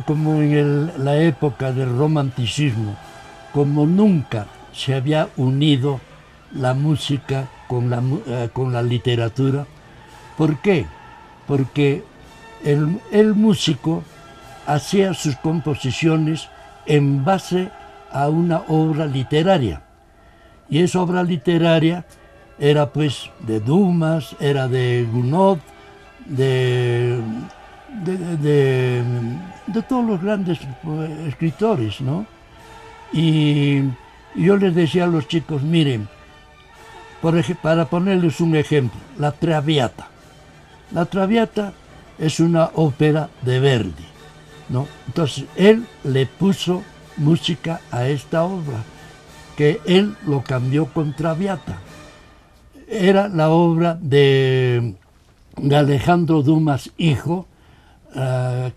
como en la época del romanticismo, como nunca se había unido la música con la literatura. ¿Por qué? Porque el músico hacía sus composiciones en base a una obra literaria. Y esa obra literaria era pues de Dumas, era de Gounod, de todos los grandes escritores, ¿no? Y yo les decía a los chicos, miren, para ponerles un ejemplo, la Traviata. La Traviata es una ópera de Verdi, ¿no? Entonces él le puso música a esta obra, que él lo cambió con Traviata. Era la obra de Alejandro Dumas hijo,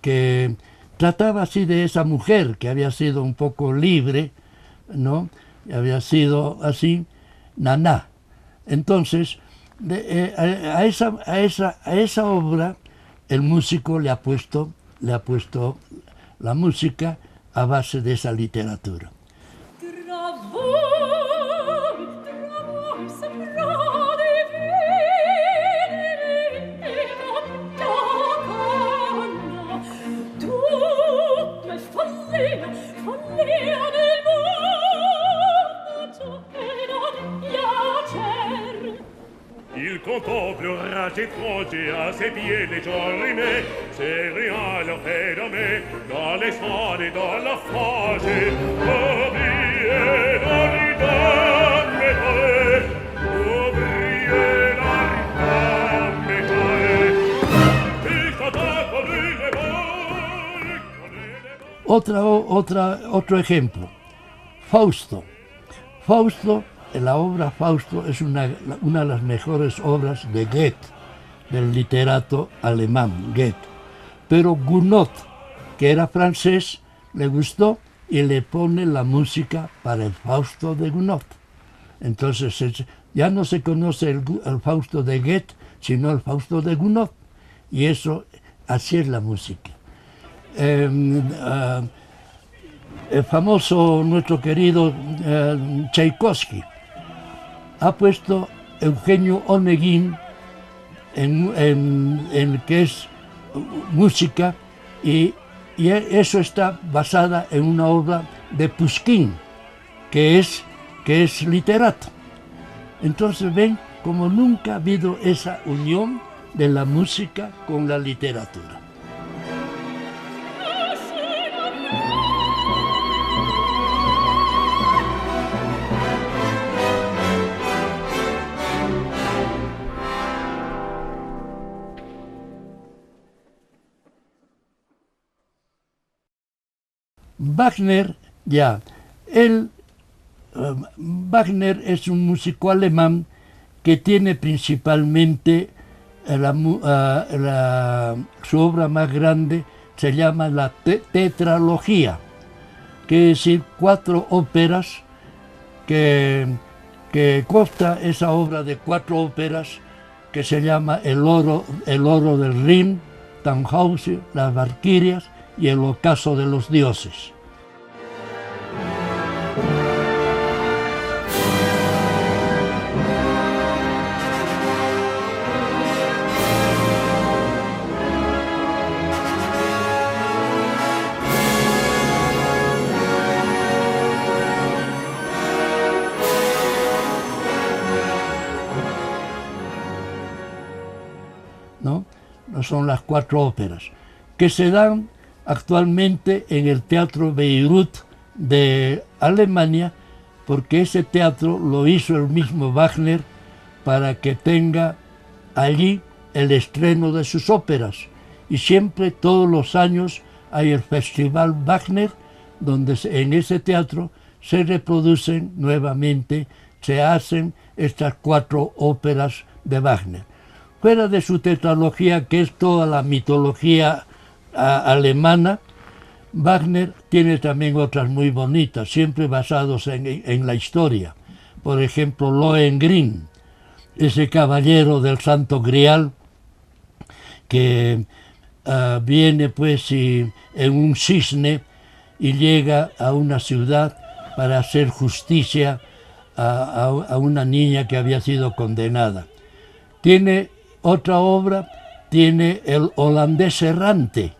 que trataba así de esa mujer que había sido un poco libre, ¿no? Había sido así, naná. Entonces, a esa obra el músico le ha puesto la música a base de esa literatura. Il canto pleurage étranger à ses pieds les gens rimés, c'est rien leur fait d'homme dans les soins et dans la fange. Oubliez la rida métal, oubliez la rida métal. Il s'attaque pour lui les Otro ejemplo, Fausto. Fausto, la obra Fausto es una de las mejores obras de Goethe, del literato alemán Goethe. Pero Gounod, que era francés, le gustó y le pone la música para el Fausto de Gounod. Entonces ya no se conoce el Fausto de Goethe, sino el Fausto de Gounod. Y eso, así es la música. El famoso, nuestro querido Tchaikovsky, ha puesto Eugenio Onegin en que es música, y eso está basada en una obra de Pushkin, que es literato. Entonces ven como nunca ha habido esa unión de la música con la literatura. Wagner, Wagner es un músico alemán que tiene principalmente su obra más grande, se llama la tetralogía, que es decir, 4 óperas, que consta esa obra de 4 óperas que se llama El oro del Rin, Tannhäuser, Las Valquirias y El ocaso de los dioses. ¿No? Son las 4 óperas que se dan actualmente en el Teatro Bayreuth de Alemania, porque ese teatro lo hizo el mismo Wagner para que tenga allí el estreno de sus óperas. Y siempre, todos los años, hay el Festival Wagner, donde en ese teatro se reproducen nuevamente, se hacen estas 4 óperas de Wagner. Fuera de su tetralogía, que es toda la mitología alemana, Wagner tiene también otras muy bonitas, siempre basados en la historia. Por ejemplo, Lohengrin, ese caballero del Santo Grial que viene pues en un cisne y llega a una ciudad para hacer justicia a una niña que había sido condenada. Tiene otra obra, tiene El holandés errante,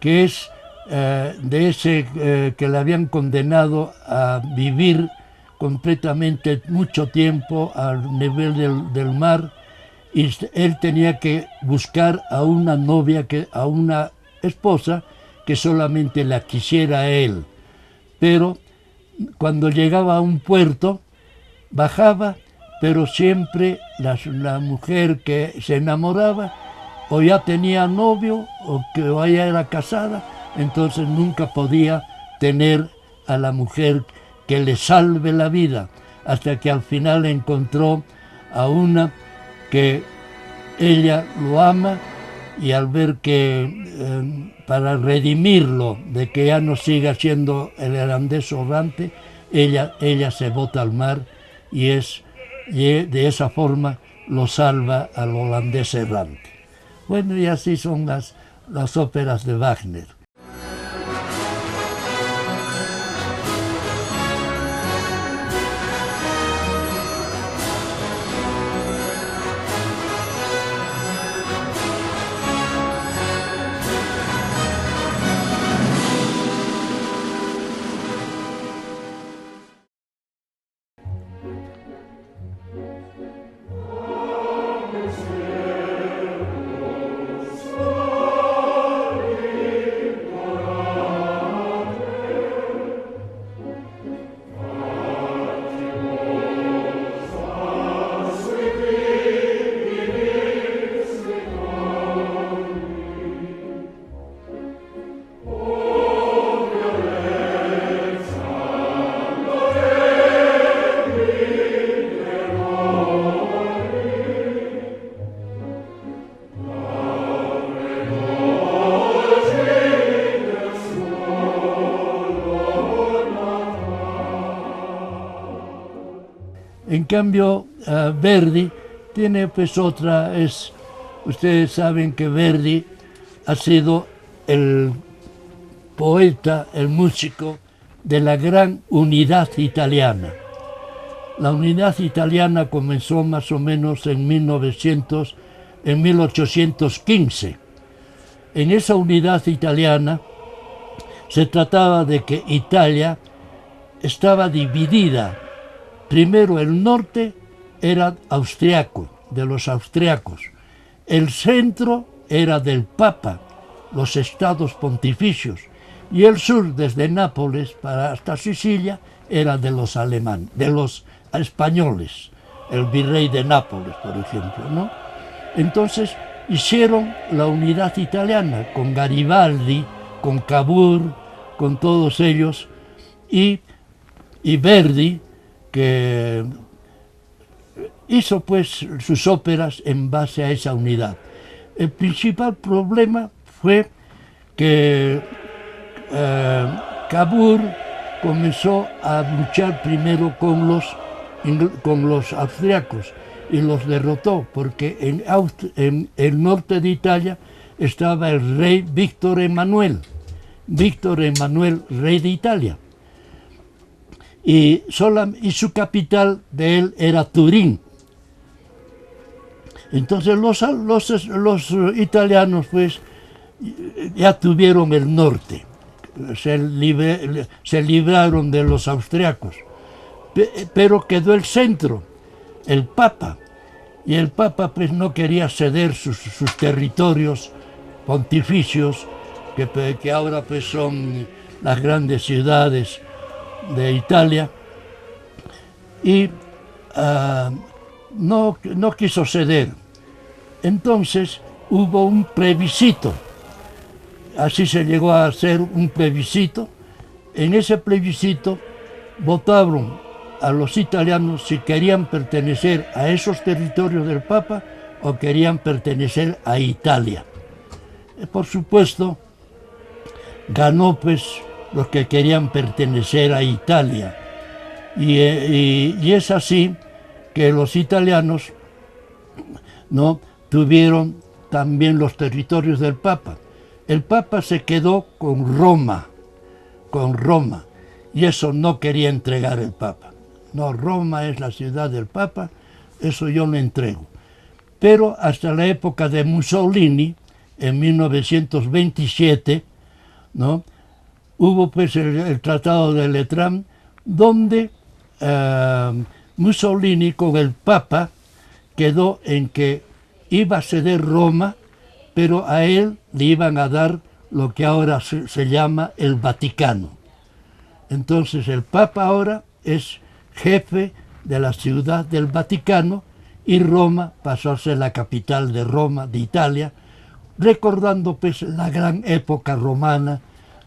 que es de ese que le habían condenado a vivir completamente mucho tiempo al nivel del mar, y él tenía que buscar a una novia, a una esposa que solamente la quisiera a él. Pero cuando llegaba a un puerto, bajaba, pero siempre la mujer que se enamoraba o ya tenía novio o ya era casada, entonces nunca podía tener a la mujer que le salve la vida, hasta que al final encontró a una que ella lo ama, y al ver que para redimirlo de que ya no siga siendo el holandés errante, ella se bota al mar y de esa forma lo salva al holandés errante. Bueno, y así son las óperas de Wagner. En cambio, Verdi tiene pues otra, ustedes saben que Verdi ha sido el poeta, el músico de la gran unidad italiana. La unidad italiana comenzó más o menos en 1815. En esa unidad italiana se trataba de que Italia estaba dividida. Primero el norte era austriaco, de los austriacos. El centro era del Papa, los estados pontificios. Y el sur, desde Nápoles hasta Sicilia, era de los alemanes, de los españoles. El virrey de Nápoles, por ejemplo, ¿no? Entonces hicieron la unidad italiana con Garibaldi, con Cavour, con todos ellos, y Verdi, que hizo pues sus óperas en base a esa unidad. El principal problema fue que Cavour comenzó a luchar primero con los austriacos y los derrotó, porque en el norte de Italia estaba el rey Víctor Emanuel, rey de Italia. Y su capital de él era Turín. Entonces los italianos pues ya tuvieron el norte, se libraron de los austriacos, pero quedó el centro, el Papa, y el Papa pues no quería ceder sus territorios pontificios, que ahora pues son las grandes ciudades de Italia, y no quiso ceder. Entonces hubo un plebiscito, así se llegó a hacer un plebiscito. En ese plebiscito votaron a los italianos si querían pertenecer a esos territorios del Papa o querían pertenecer a Italia. Por supuesto, ganó pues los que querían pertenecer a Italia. Y es así que los italianos no tuvieron también los territorios del Papa. El Papa se quedó con Roma, y eso no quería entregar el Papa. No, Roma es la ciudad del Papa, eso yo lo entrego. Pero hasta la época de Mussolini, en 1927, ¿no?, hubo pues el Tratado de Letrán, donde Mussolini con el Papa quedó en que iba a ceder Roma, pero a él le iban a dar lo que ahora se llama el Vaticano. Entonces el Papa ahora es jefe de la ciudad del Vaticano y Roma pasó a ser la capital de Roma, de Italia, recordando pues la gran época romana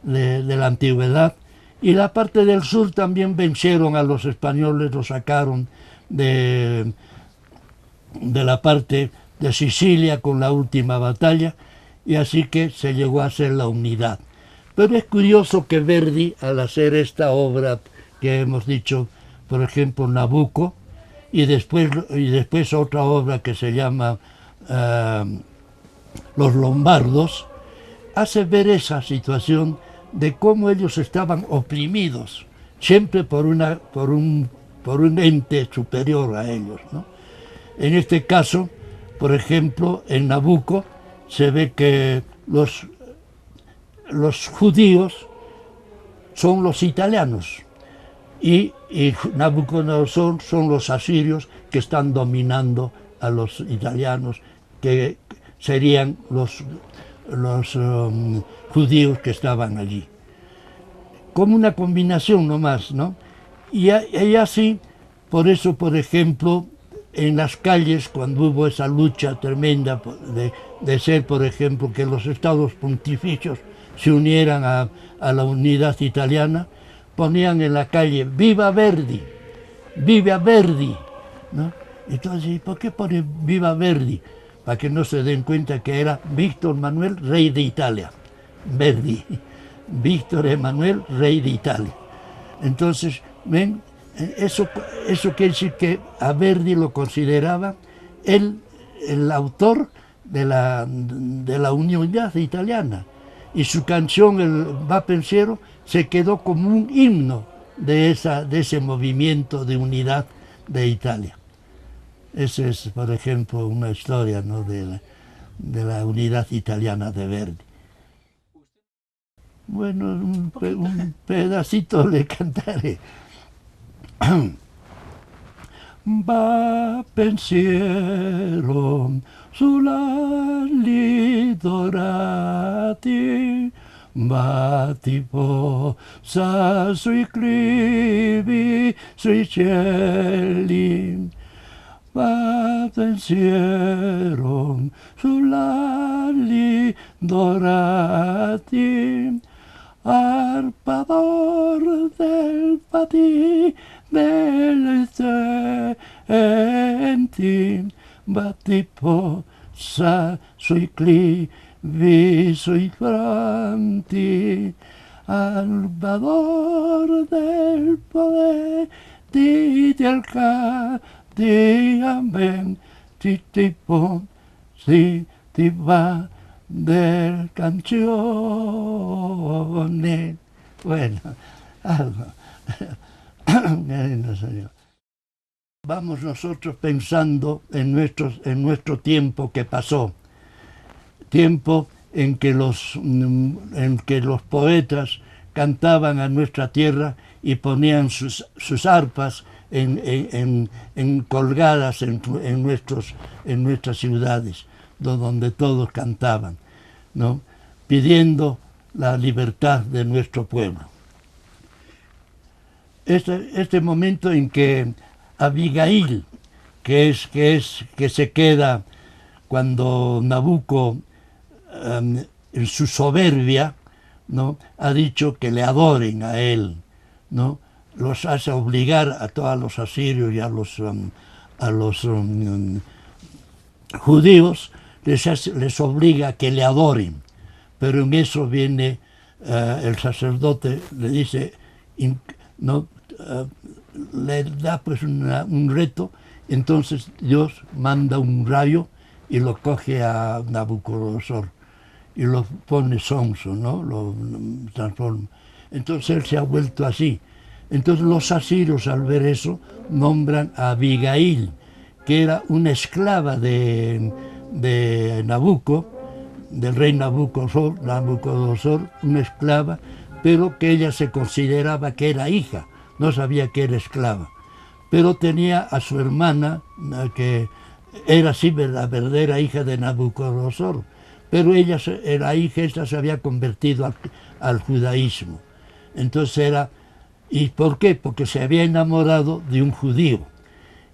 de la antigüedad. Y la parte del sur también vencieron a los españoles, lo sacaron de la parte de Sicilia con la última batalla, y así que se llegó a hacer la unidad. Pero es curioso que Verdi, al hacer esta obra que hemos dicho, por ejemplo, Nabucco, y después otra obra que se llama Los Lombardos, hace ver esa situación de cómo ellos estaban oprimidos, siempre por un ente superior a ellos, ¿no? En este caso, por ejemplo, en Nabucco se ve que los judíos son los italianos y Nabucodonosor son los asirios que están dominando a los italianos, que serían los judíos que estaban allí. Como una combinación nomás, ¿no? Y así, por eso, por ejemplo, en las calles, cuando hubo esa lucha tremenda de ser, por ejemplo, que los estados pontificios se unieran a la unidad italiana, ponían en la calle ¡Viva Verdi! ¡Viva Verdi! ¿No? Entonces, ¿por qué ponen ¡Viva Verdi? Para que no se den cuenta que era Víctor Manuel, rey de Italia. Verdi. Víctor Emanuel, rey de Italia. Entonces, ven, eso quiere decir que a Verdi lo consideraba el autor de la unidad italiana. Y su canción, el Va Pensiero, se quedó como un himno de ese movimiento de unidad de Italia. Esa es, por ejemplo, una historia, ¿no?, de la unidad italiana de Verdi. Bueno, un pedacito le cantaré. Va pensiero sull'ali dorati, va tipo sa sui clivi, sui cieli. Va pensiero sull'ali dorati, arpador del patì delle genti, va tipo sa sui clivi, sui fronti, albador del poder di del di amen, ti tipo si ti va del canzone. Bueno, algo. Vamos nosotros pensando en nuestro tiempo que pasó, tiempo en que los poetas cantaban a nuestra tierra y ponían sus arpas colgadas en nuestras ciudades, donde todos cantaban, ¿no?, pidiendo la libertad de nuestro pueblo. Este momento en que Abigail, que se queda cuando Nabucco, en su soberbia, ¿no?, ha dicho que le adoren a él, ¿no?, los hace obligar a todos los asirios y a los judíos, les obliga a que le adoren. Pero en eso viene el sacerdote, le dice, ¿no?, le da pues un reto. Entonces Dios manda un rayo y lo coge a Nabucodonosor y lo pone sonso, ¿no? Lo transforma. Entonces él se ha vuelto así. Entonces los asirios, al ver eso, nombran a Abigail, que era una esclava de Nabucco, del rey Nabucodonosor, una esclava, pero que ella se consideraba que era hija, no sabía que era esclava. Pero tenía a su hermana, que era sí la verdadera hija de Nabucodonosor, pero ella, la hija esta, se había convertido al judaísmo. Entonces era, ¿y por qué? Porque se había enamorado de un judío.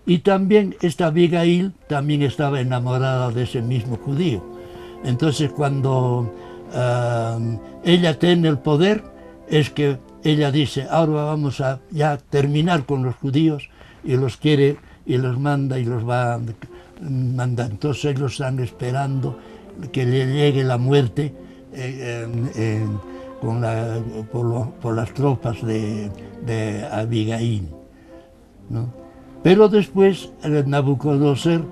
Y también esta Abigail también estaba enamorada de ese mismo judío. Entonces cuando ella tiene el poder, es que ella dice, ahora vamos a ya terminar con los judíos, y los quiere y los manda y los va a mandar. Entonces ellos están esperando que le llegue la muerte por las tropas de Abigail, ¿no? Pero después Nabucodonosor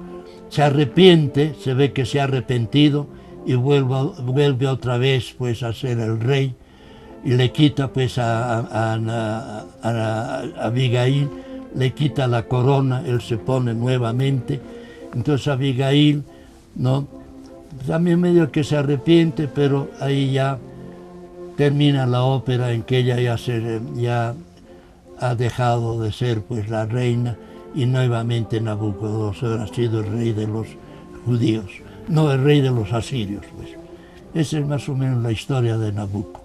se arrepiente, se ve que se ha arrepentido y vuelve otra vez pues a ser el rey, y le quita pues a Abigail, le quita la corona, él se pone nuevamente. Entonces Abigail, ¿no?, también medio que se arrepiente, pero ahí ya termina la ópera en que ella ya ha dejado de ser pues la reina, y nuevamente Nabucodonosor ha sido el rey de los judíos, no el rey de los asirios, pues. Esa es más o menos la historia de Nabucco.